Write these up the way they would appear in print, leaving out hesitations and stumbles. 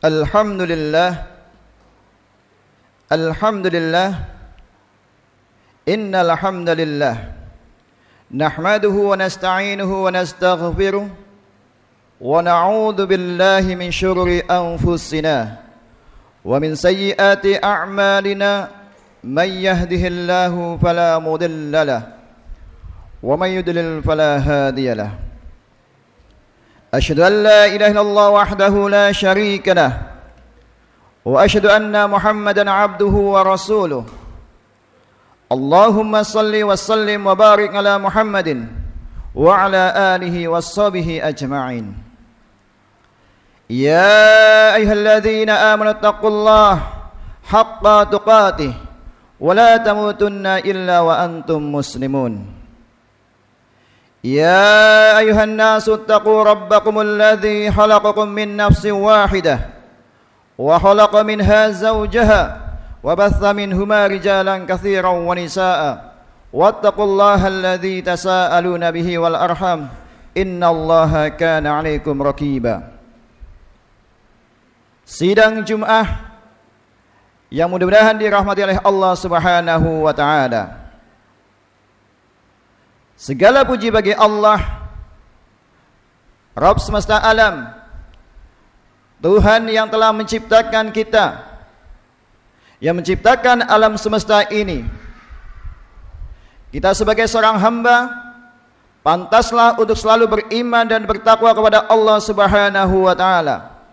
Alhamdulillah. Alhamdulillah. Innal hamdalillah nahmaduhu wa nasta'inuhu wa nastaghfiruh wa na'udzu billahi min syururi anfusina wa min sayyiati a'malina may yahdihillahu fala mudilla lahu wa may yudlil fala hadiya lahu. Asyhadu an la ilaha illallah wahdahu la syarika lah wa asyhadu anna Muhammadan abduhu wa rasuluh. Allahumma salli wa sallim wa barik ala Muhammadin wa ala alihi wa sahbihi ajma'in. Ya ayyuhalladzina amanu taqullaha haqqa tuqatih wa la tamutunna illa wa antum muslimun. يا أيها الناس اتقوا ربكم الذي خلقكم من نفس واحدة وخلق منها زوجها وبث منهما رجالا كثيرا ونساء واتقوا الله الذي تساءلون به والأرحام إن الله كان عليكم رقيبا. Sidang Jum'ah yang mudah-mudahan dirahmati oleh Allah Subhanahu wa taala. Segala puji bagi Allah, Rabb semesta alam, Tuhan yang telah menciptakan kita, yang menciptakan alam semesta ini. Kita sebagai seorang hamba pantaslah untuk selalu beriman dan bertakwa kepada Allah Subhanahu wa taala.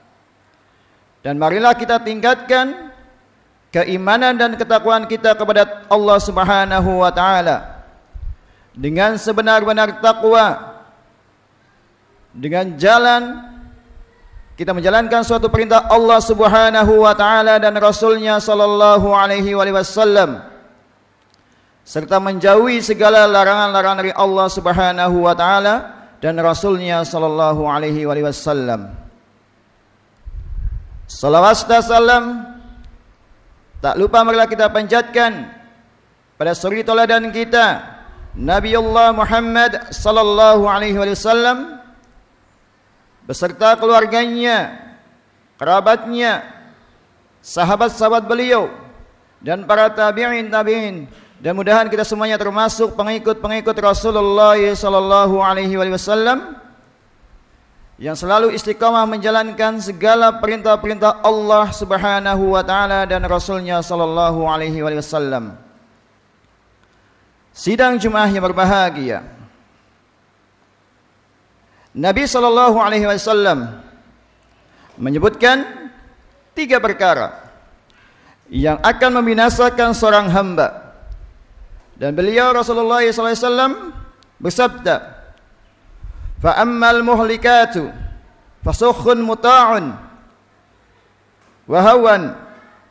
Dan marilah kita tingkatkan keimanan dan ketakwaan kita kepada Allah Subhanahu wa taala dengan sebenar-benar takwa, dengan jalan kita menjalankan suatu perintah Allah Subhanahu wa taala dan Rasulnya sallallahu alaihi wasallam, serta menjauhi segala larangan-larangan dari Allah Subhanahu wa taala dan Rasulnya sallallahu alaihi wasallam. Salawat dan salam tak lupa marilah kita panjatkan pada suri teladan kita Nabi Allah Muhammad sallallahu alaihi wasallam beserta keluarganya, kerabatnya, sahabat-sahabat beliau dan para tabi'in, dan mudahan kita semuanya termasuk pengikut-pengikut Rasulullah sallallahu alaihi wasallam yang selalu istiqamah menjalankan segala perintah-perintah Allah Subhanahu wa taala dan Rasulnya sallallahu alaihi wasallam. Sidang Jumat yang berbahagia, Nabi sallallahu alaihi wasallam menyebutkan 3 perkara yang akan membinasakan seorang hamba. Dan beliau Rasulullah sallallahu alaihi wasallam bersabda, "Fa ammal muhlikatu fasukhun muta'un wa hawan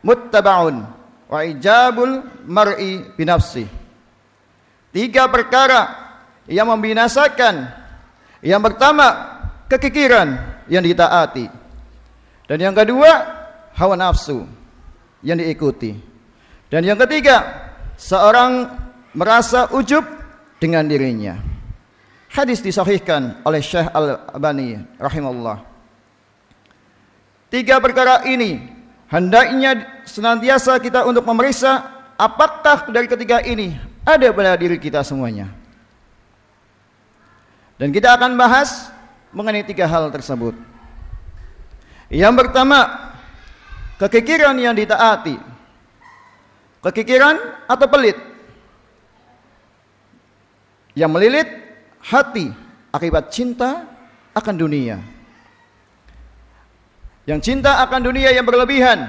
muttaba'un wa ijabul mar'i binafsihi." 3 perkara yang membinasakan. Yang pertama, kekikiran yang ditaati. Dan yang kedua, hawa nafsu yang diikuti. Dan yang ketiga, seorang merasa ujub dengan dirinya. Hadis disahihkan oleh Syekh Al-Albani rahimahullah. 3 perkara ini hendaknya senantiasa kita untuk memeriksa apakah dari ketiga ini ada pada diri kita semuanya. Dan kita akan bahas mengenai 3 hal tersebut. Yang pertama, kekikiran yang ditaati. Kekikiran atau pelit yang melilit hati akibat cinta akan dunia. Yang cinta akan dunia yang berlebihan.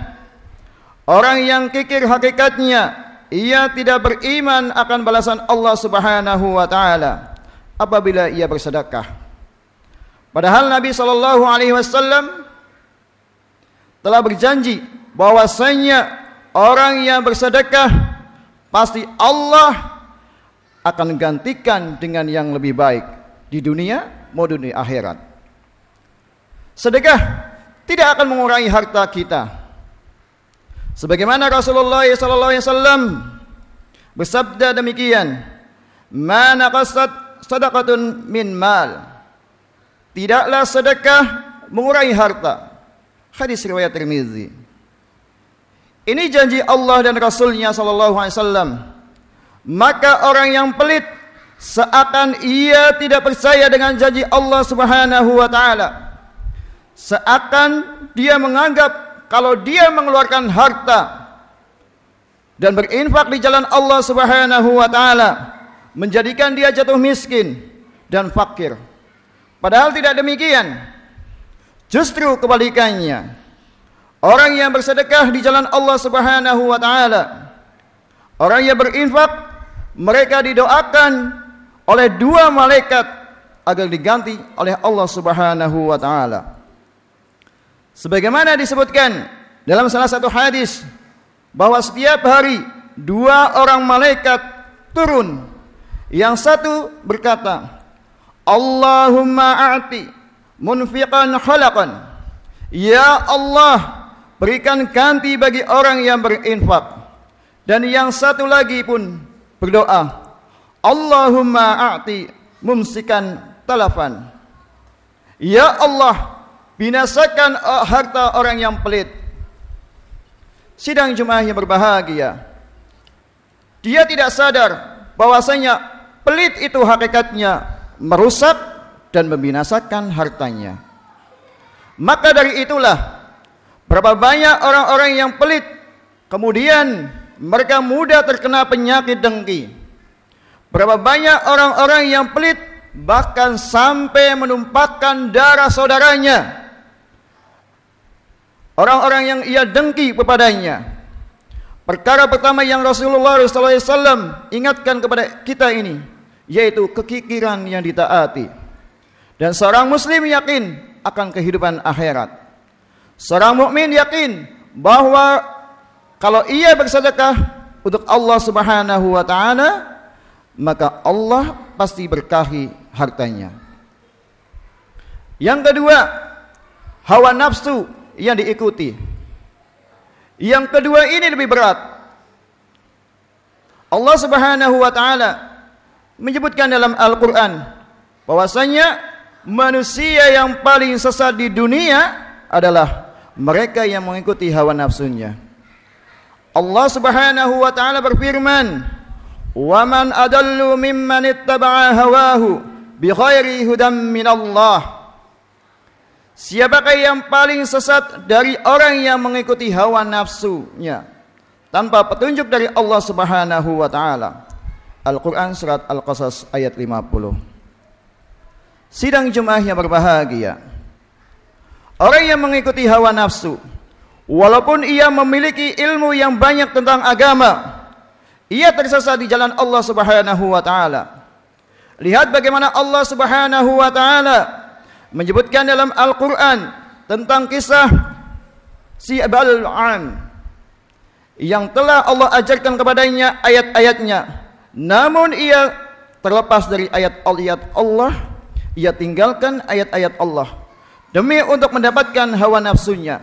Orang yang kikir hakikatnya ia tidak beriman akan balasan Allah Subhanahu wa taala apabila ia bersedekah. Padahal Nabi sallallahu alaihi wasallam telah berjanji bahwasanya orang yang bersedekah pasti Allah akan gantikan dengan yang lebih baik di dunia maupun di akhirat. Sedekah tidak akan mengurangi harta kita. Sebagaimana Rasulullah sallallahu alaihi wasallam bersabda demikian, "Ma naqasat sadaqatun min mal." Tidaklah sedekah mengurangi harta. Hadis riwayat Tirmizi. Ini janji Allah dan Rasulnya sallallahu alaihi wasallam. Maka orang yang pelit seakan ia tidak percaya dengan janji Allah Subhanahu wa taala. Seakan dia menganggap kalau dia mengeluarkan harta dan berinfak di jalan Allah Subhanahu wa taala menjadikan dia jatuh miskin dan fakir. Padahal tidak demikian. Justru kebalikannya. Orang yang bersedekah di jalan Allah Subhanahu wa taala, orang yang berinfak, mereka didoakan oleh dua malaikat agar diganti oleh Allah Subhanahu wa taala. Sebagaimana disebutkan dalam salah satu hadis bahwa setiap hari dua orang malaikat turun. Yang satu berkata, Allahumma a'ti munfiqan khalaqan. Ya Allah, berikan ganti bagi orang yang berinfak. Dan yang satu lagi pun berdoa, Allahumma a'ti mumsikan talafan. Ya Allah, binasakan harta orang yang pelit. Sidang jemaah yang berbahagia, dia tidak sadar bahwasanya pelit itu hakikatnya merusak dan membinasakan hartanya. Maka dari itulah berapa banyak orang-orang yang pelit kemudian mereka mudah terkena penyakit dengki. Berapa banyak orang-orang yang pelit bahkan sampai menumpahkan darah saudaranya, orang-orang yang ia dengki kepadanya. Perkara pertama yang Rasulullah SAW ingatkan kepada kita ini, yaitu kekikiran yang ditaati. Dan seorang muslim yakin akan kehidupan akhirat. Seorang mukmin yakin bahwa kalau ia bersedekah untuk Allah Subhanahu wa taala, maka Allah pasti berkahi hartanya. Yang kedua, hawa nafsu yang diikuti. Yang kedua ini lebih berat. Allah Subhanahu wa taala menyebutkan dalam Al-Qur'an bahwasanya manusia yang paling sesat di dunia adalah mereka yang mengikuti hawa nafsunya. Allah Subhanahu wa taala berfirman, "Wa man adallu mimman ittaba'a hawahu bighairi hudan minallah." Siapakah yang paling sesat dari orang yang mengikuti hawa nafsunya tanpa petunjuk dari Allah Subhanahu wa taala? Al-Qur'an surat Al-Qasas ayat 50. Sidang jemaah yang berbahagia, orang yang mengikuti hawa nafsu, walaupun ia memiliki ilmu yang banyak tentang agama, ia tersesat di jalan Allah Subhanahu wa taala. Lihat bagaimana Allah Subhanahu wa taala menyebutkan dalam Al-Qur'an tentang kisah si Bal'am yang telah Allah ajarkan kepadanya ayat-ayatnya, namun ia terlepas dari ayat-ayat Allah, ia tinggalkan ayat-ayat Allah demi untuk mendapatkan hawa nafsunya.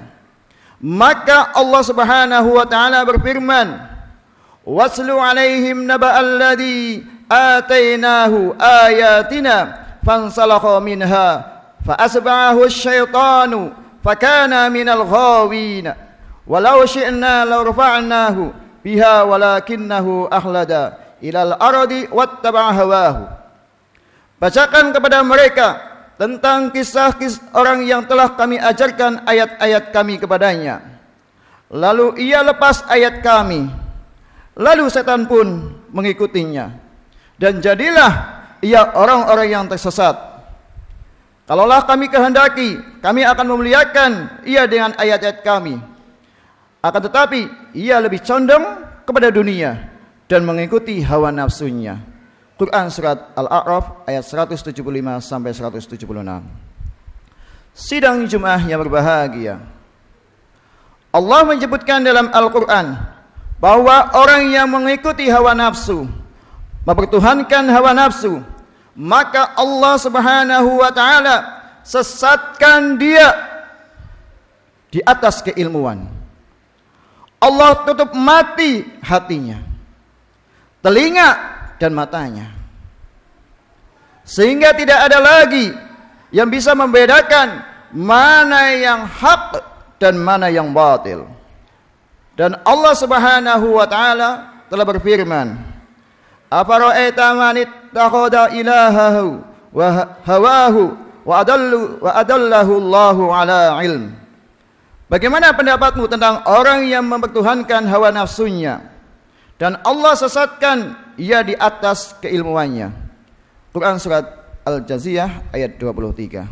Maka Allah Subhanahu wa taala berfirman, "Waslu 'alaihim naba'al ladzi atainahu ayatina fansalakha minha فأتبعه الشيطان فكان من الغاوين ولو شئنا لرفعناه بها ولكنه أخلد إلى الأرض واتبع هواه." Bacakan kepada mereka tentang kisah-kisah orang yang telah kami ajarkan ayat-ayat kami kepadanya, lalu ia lepas ayat kami, lalu setan pun mengikutinya, dan jadilah ia orang-orang yang tersesat. Kalaulah kami kehendaki, kami akan memuliakan ia dengan ayat-ayat kami. Akan tetapi, ia lebih condong kepada dunia dan mengikuti hawa nafsunya. Quran surat Al-A'raf ayat 175 sampai 176. Sidang Jumat yang berbahagia, Allah menyebutkan dalam Al-Quran bahwa orang yang mengikuti hawa nafsu, mempertuhankan hawa nafsu, maka Allah Subhanahu wa taala sesatkan dia di atas keilmuan. Allah tutup mati hatinya, telinga dan matanya, sehingga tidak ada lagi yang bisa membedakan mana yang hak dan mana yang batil. Dan Allah Subhanahu wa taala telah berfirman, "Afara'aita man ittakhadha ilahahu wa hawahu wa adallahu Allahu ala ilm." Bagaimana pendapatmu tentang orang yang mempertuhankan hawa nafsunya dan Allah sesatkan ia di atas keilmuannya? Quran surat Al-Jathiyah ayat 23.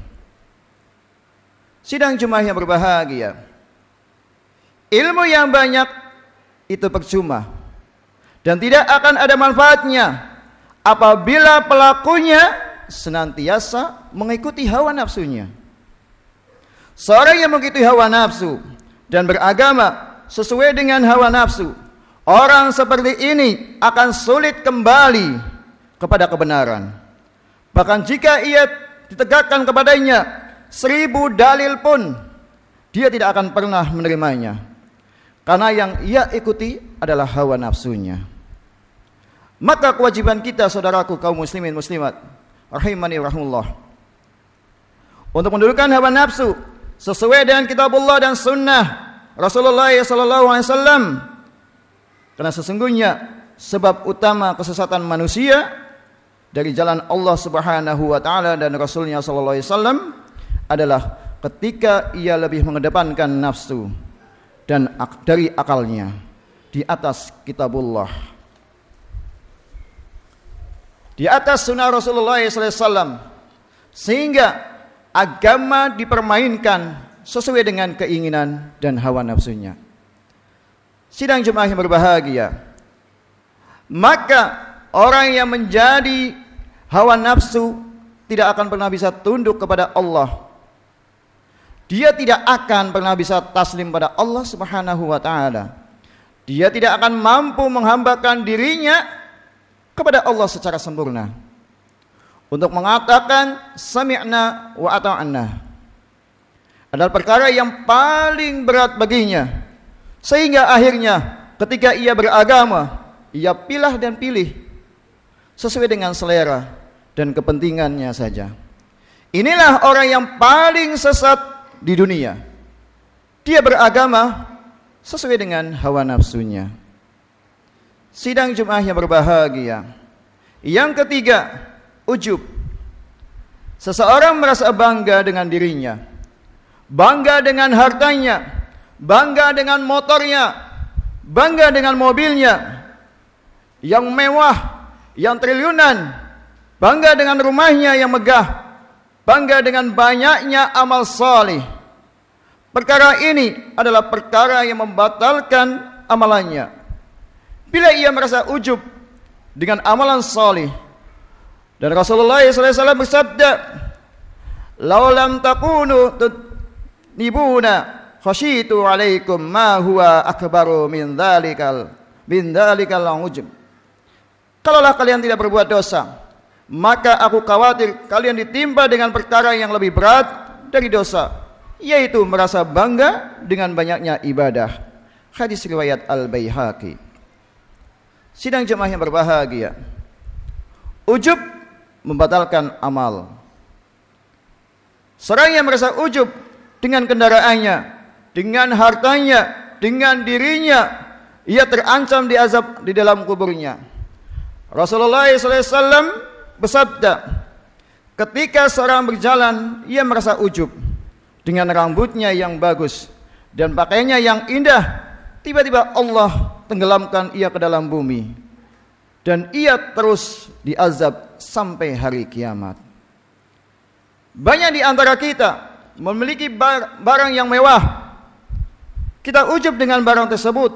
Sidang jemaah yang berbahagia, ilmu yang banyak itu percuma dan tidak akan ada manfaatnya apabila pelakunya senantiasa mengikuti hawa nafsunya. Seorang yang mengikuti hawa nafsu dan beragama sesuai dengan hawa nafsu, orang seperti ini akan sulit kembali kepada kebenaran. Bahkan jika ia ditegakkan kepadanya 1000 dalil pun, dia tidak akan pernah menerimanya, karena yang ia ikuti adalah hawa nafsunya. Maka kewajiban kita, saudaraku kaum muslimin muslimat rahimani rahimullah, untuk mendudukkan hawa nafsu sesuai dengan kitabullah dan sunnah Rasulullah SAW, karena sesungguhnya sebab utama kesesatan manusia dari jalan Allah Subhanahu wa taala dan Rasulnya SAW adalah ketika ia lebih mengedepankan nafsu dan dari akalnya di atas kitabullah, di atas sunnah Rasulullah SAW, sehingga agama dipermainkan sesuai dengan keinginan dan hawa nafsunya. Sidang jemaah yang berbahagia, maka orang yang menjadi hawa nafsu tidak akan pernah bisa tunduk kepada Allah. Dia tidak akan pernah bisa taslim pada Allah Subhanahu wa taala. Dia tidak akan mampu menghambakan dirinya kepada Allah secara sempurna untuk mengatakan sami'na wa ata'na adalah perkara yang paling berat baginya, sehingga akhirnya ketika ia beragama, ia pilah dan pilih sesuai dengan selera dan kepentingannya saja. Inilah orang yang paling sesat di dunia. Dia beragama sesuai dengan hawa nafsunya. Sidang jemaah yang berbahagia, yang ketiga, ujub. Seseorang merasa bangga dengan dirinya, bangga dengan hartanya, bangga dengan motornya, bangga dengan mobilnya yang mewah, yang triliunan, bangga dengan rumahnya yang megah, bangga dengan banyaknya amal salih. Perkara ini adalah perkara yang membatalkan amalannya. Bila ia merasa ujub dengan amalan salih, dan Rasulullah SAW bersabda, "Lau lam takunu tudnibuna khasyitu alaikum ma huwa akbaru min dhalikal ujub." Kalaulah kalian tidak berbuat dosa, maka aku khawatir kalian ditimpa dengan perkara yang lebih berat dari dosa, yaitu merasa bangga dengan banyaknya ibadah. Hadis riwayat Al-Baihaqi. Sidang jemaah yang berbahagia, ujub membatalkan amal. Seorang yang merasa ujub dengan kendaraannya, dengan hartanya, dengan dirinya, ia terancam diazab di dalam kuburnya. Rasulullah SAW bersabda, ketika seorang berjalan, ia merasa ujub dengan rambutnya yang bagus dan pakaiannya yang indah, tiba-tiba Allah tenggelamkan ia ke dalam bumi dan ia terus diazab sampai hari kiamat. Banyak di antara kita memiliki barang yang mewah, kita ujub dengan barang tersebut.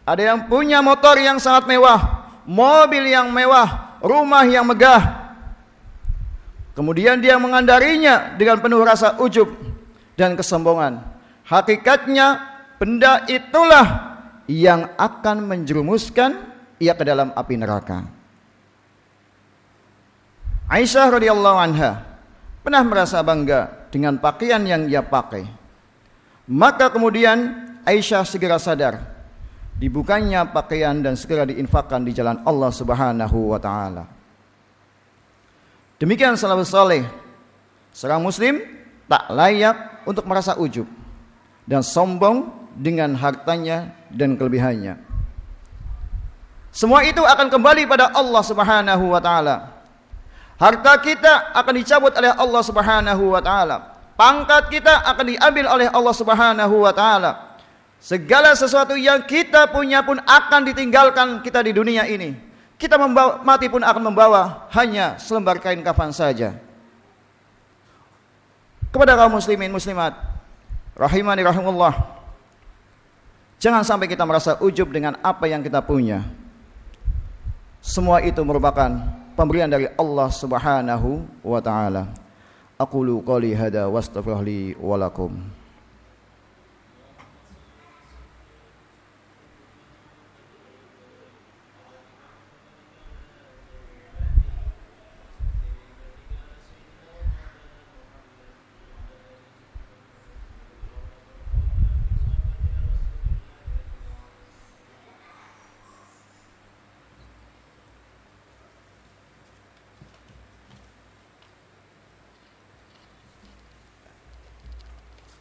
Ada yang punya motor yang sangat mewah, mobil yang mewah, rumah yang megah, kemudian dia mengandarinya dengan penuh rasa ujub dan kesombongan. Hakikatnya benda itulah yang akan menjerumuskan ia ke dalam api neraka. Aisyah radhiyallahu anha pernah merasa bangga dengan pakaian yang ia pakai. Maka kemudian Aisyah segera sadar dibukanya pakaian dan segera diinfakkan di jalan Allah Subhanahu wa taala. Demikian salafus saleh, seorang muslim tak layak untuk merasa ujub. dan sombong dengan hartanya dan kelebihannya. Semua itu akan kembali pada Allah Subhanahu wa taala. Harta kita akan dicabut oleh Allah Subhanahu wa taala. Pangkat kita akan diambil oleh Allah Subhanahu wa taala. Segala sesuatu yang kita punya pun akan ditinggalkan kita di dunia ini. Kita mati pun akan membawa hanya selembar kain kafan saja. Kepada kaum muslimin muslimat rahimani rahimullah, jangan sampai kita merasa ujub dengan apa yang kita punya. Semua itu merupakan pemberian dari Allah Subhanahu wa taala. Aqulu qouli hada wastaghfirullaha li wa lakum.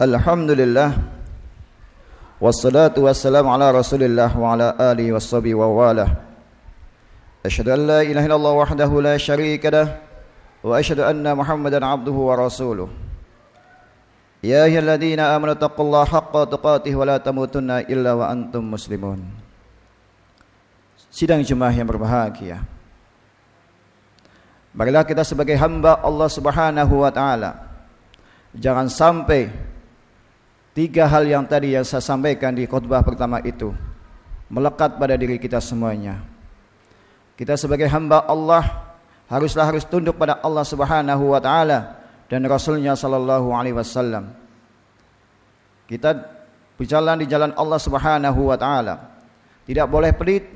Alhamdulillah, wassalatu wassalamu ala rasulillah wa ala alihi wassabi wa walah. Asyhadu an la ilaha illallah wahdahu la syarika lah, wa asyhadu anna muhammadan abduhu wa rasuluh. Ya ayyuhalladzina amanu taqullaha haqqa tuqatih wa la tamutunna illa wa antum muslimun. Sidang jemaah yang berbahagia, marilah kita sebagai hamba Allah Subhanahu wa taala jangan sampai tiga hal yang tadi yang saya sampaikan di khutbah pertama itu melekat pada diri kita semuanya. Kita sebagai hamba Allah harus tunduk pada Allah Subhanahu wa taala dan Rasulnya sallallahu alaihi wasallam. Kita berjalan di jalan Allah Subhanahu wa taala. Tidak boleh pelit,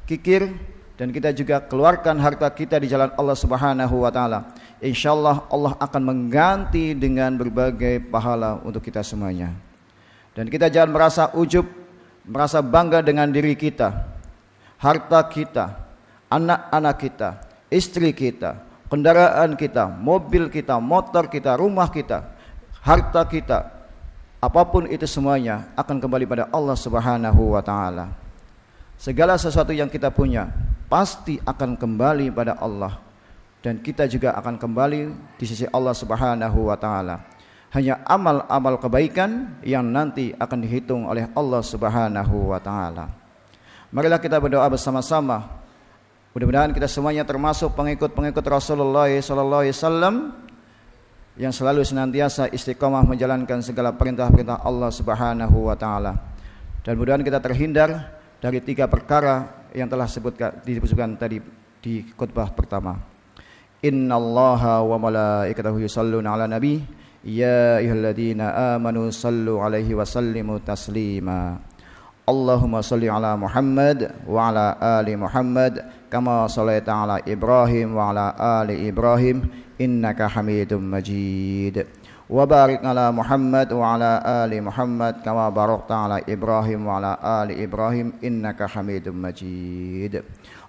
kikir, dan kita juga keluarkan harta kita di jalan Allah Subhanahu wa taala. Insyaallah Allah akan mengganti dengan berbagai pahala untuk kita semuanya. Dan kita jangan merasa ujub, merasa bangga dengan diri kita, harta kita, anak-anak kita, istri kita, kendaraan kita, mobil kita, motor kita, rumah kita, harta kita, apapun itu semuanya akan kembali pada Allah Subhanahu wa taala. Segala sesuatu yang kita punya pasti akan kembali pada Allah, dan kita juga akan kembali di sisi Allah Subhanahu wa taala. Hanya amal-amal kebaikan yang nanti akan dihitung oleh Allah Subhanahu wa taala. Marilah kita berdoa bersama-sama. Mudah-mudahan kita semuanya termasuk pengikut-pengikut Rasulullah sallallahu alaihi wasallam yang selalu senantiasa istiqomah menjalankan segala perintah-perintah Allah Subhanahu wa taala. Dan mudah-mudahan kita terhindar dari tiga perkara yang telah disebutkan tadi di khutbah pertama. Innallaha wa malaikatahu yusholluna 'alan nabi ya ayyuhalladzina amanu shallu 'alaihi wa sallimu taslima. Allahumma shalli 'ala Muhammad wa 'ala ali Muhammad kama shallaita 'ala Ibrahim wa 'ala ali Ibrahim innaka Hamidum Majid. Wa barik 'ala Muhammad wa 'ala ali Muhammad kama barakta 'ala Ibrahim wa 'ala ali Ibrahim innaka Hamidum Majid.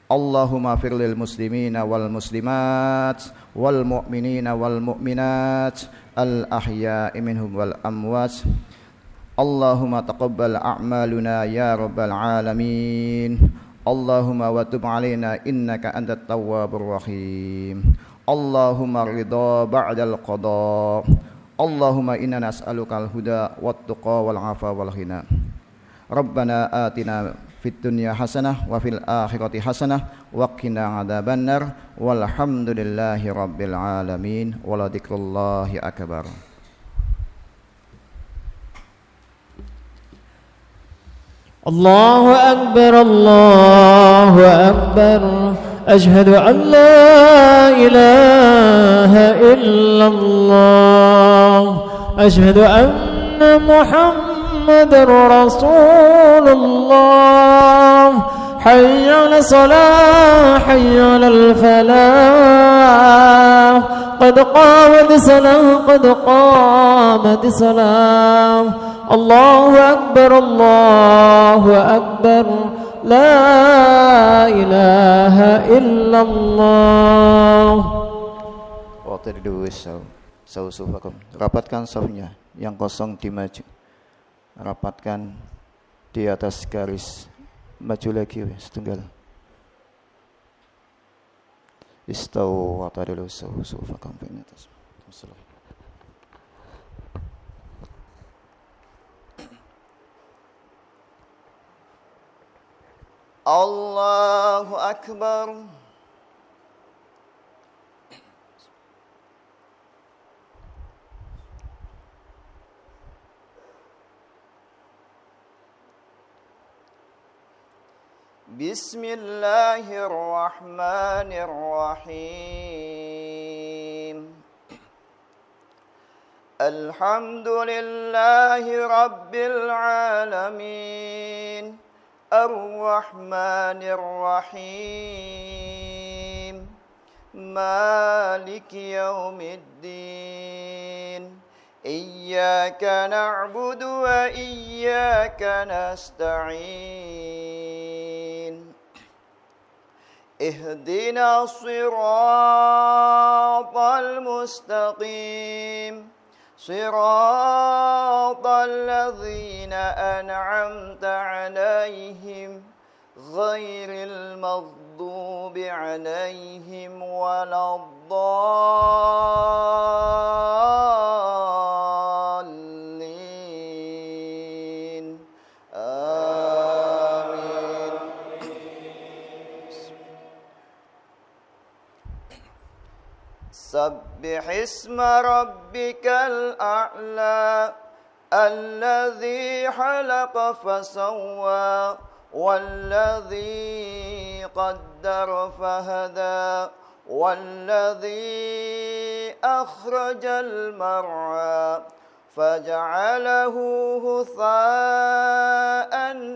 Allahumma fir lil muslimina wal muslimat wal mu'minina wal mu'minat al ahya'i minhum wal amwat. Allahumma taqabbal a'maluna ya rabbal alamin. Allahumma wa tub 'alaina innaka antat tawwabur rahim. Allahumma ridha ba'dal qada. Allahumma inna nas'alukal huda wat tuqa wal 'afa wal ghina. Rabbana atina fid dunya hasanah wa fil akhirati hasanah wa qina adzabannar walhamdulillahi rabbil alamin wa la dzikrullahi akbar. Allahu akbar, Allahu akbar. Ashhadu an la ilaha illallah. Ashhadu anna Muhammadar Rasulullah. Hayya 'ala salah, hayya 'alal falah. Qad qamat salah, qad qamat salah. Allahu akbar, Allahu akbar. La ilaha illallah. Waktu dulu sufufakum. Rapatkan safnya, yang kosong dimaju. rapatkan di atas garis, maju lagi setunggal. Istau wa tadilu sufa kampung atas. Allahu Akbar. Bismillahirrahmanirrahim. Alhamdulillahi Rabbil Alamin, Ar-Rahmanir-Rahim, Maliki Yawmiddin. Iyyaka na'budu wa iyyaka nasta'in. Ihdina siratal mustaqim, siratal ladzina an'amta 'alaihim, ghairil maghdubi 'alaihim waladdallin. Amin. Sabbihisma rabbikal a'la, alladzi khalaqa fasawwa, والذي قدر فهدى، والذي أخرج المرعى فجعله غثاء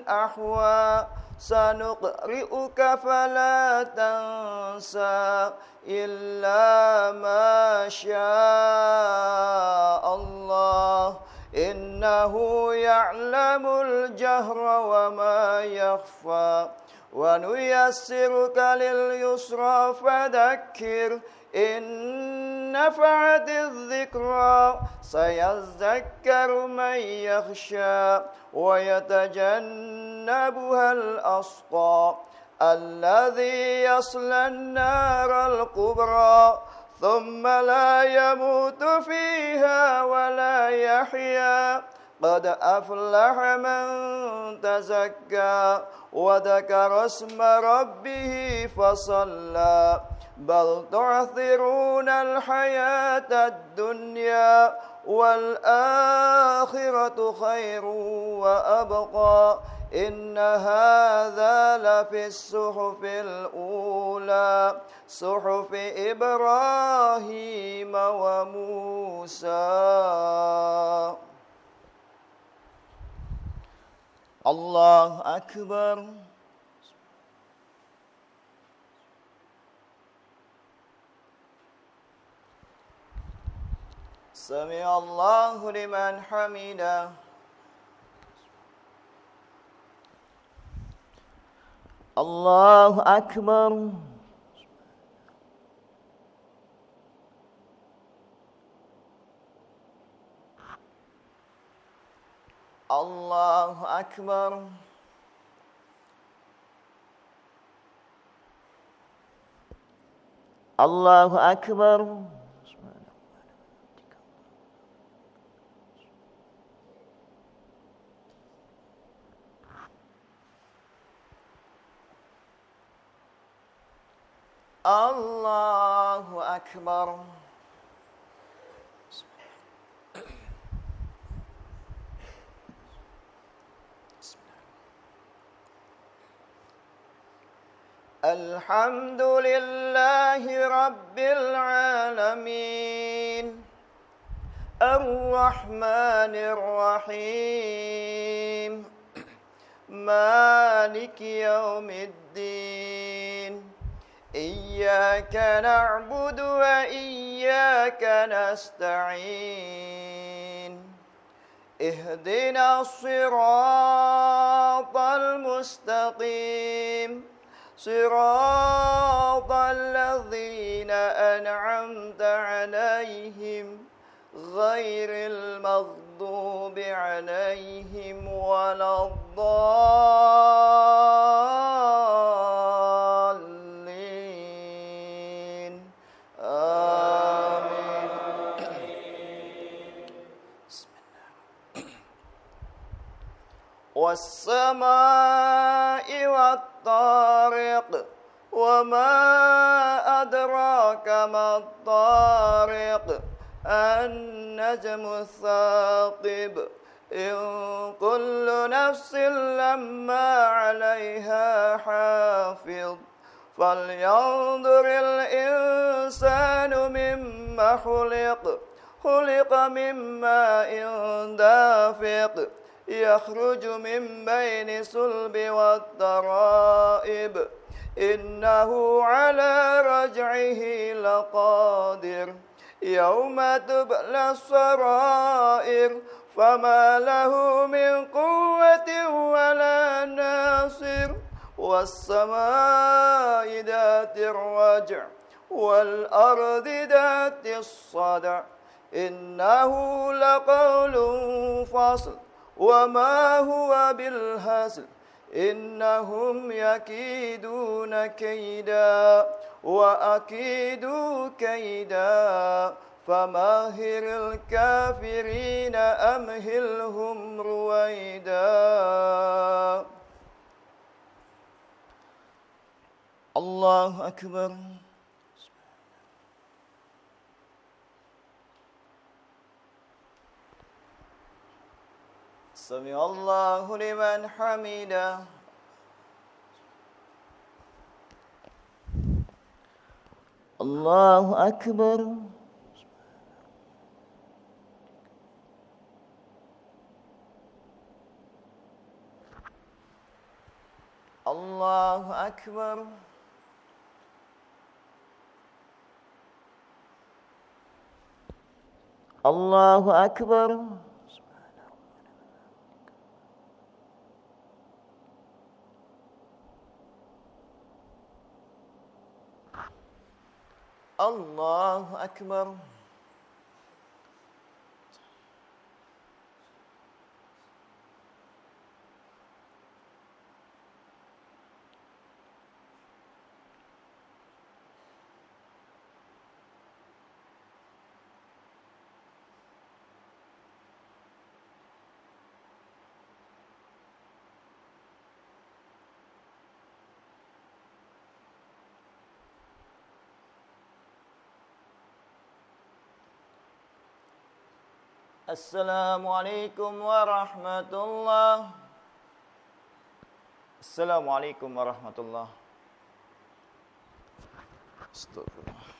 أحوى. سنقرئك فلا تنسى إلا ما شاء الله، إنه يعلم الجهر وما يخفى. ونيسرك لليسرى فذكر إن نفعت الذكرى، سيذكر من يخشى ويتجنبها الأشقى الذي يصلى النار الكبرى ثم لا يموت فيها ولا يحيا. قد أفلح من تزكى وذكر اسم ربه فصلى، بل تعثرون الحياة الدنيا والآخرة خير وأبقى. إن هذا لفي الصحف الأولى، صحف إبراهيم وموسى. الله أكبر. سمع الله لمن حمده. الله أكبر. الله أكبر. الله أكبر. الله أكبر. الحمد لله رب العالمين، الرحمن الرحيم، مالك يوم الدين. إياك نعبد وإياك نستعين. اهدنا الصراط المستقيم، صراط الذين أنعمت عليهم غير المغضوب عليهم ولا الضالين آمين. والسماء والطارق وما أدراك ما الطارق النجم الثاقب إن كل نفس لما عليها حافظ فلينظر الإنسان مما خلق من ماء دافق يخرج من بين الصلب والترائب إنه على رجعه لقادر يوم تبلى السرائر فما له من قوة ولا ناصر والسماء ذات الرجع والأرض ذات الصدع إنه لقول فصل وما هو بالهزل إنهم يكيدون كيدا وأكيد كيدا فمهل الكافرين أمهلهم رويدا. الله أكبر. سمع الله لمن حمده. الله أكبر. الله أكبر. الله أكبر. الله أكبر. Assalamualaikum warahmatullahi. Assalamualaikum warahmatullahi. Astagfirullah.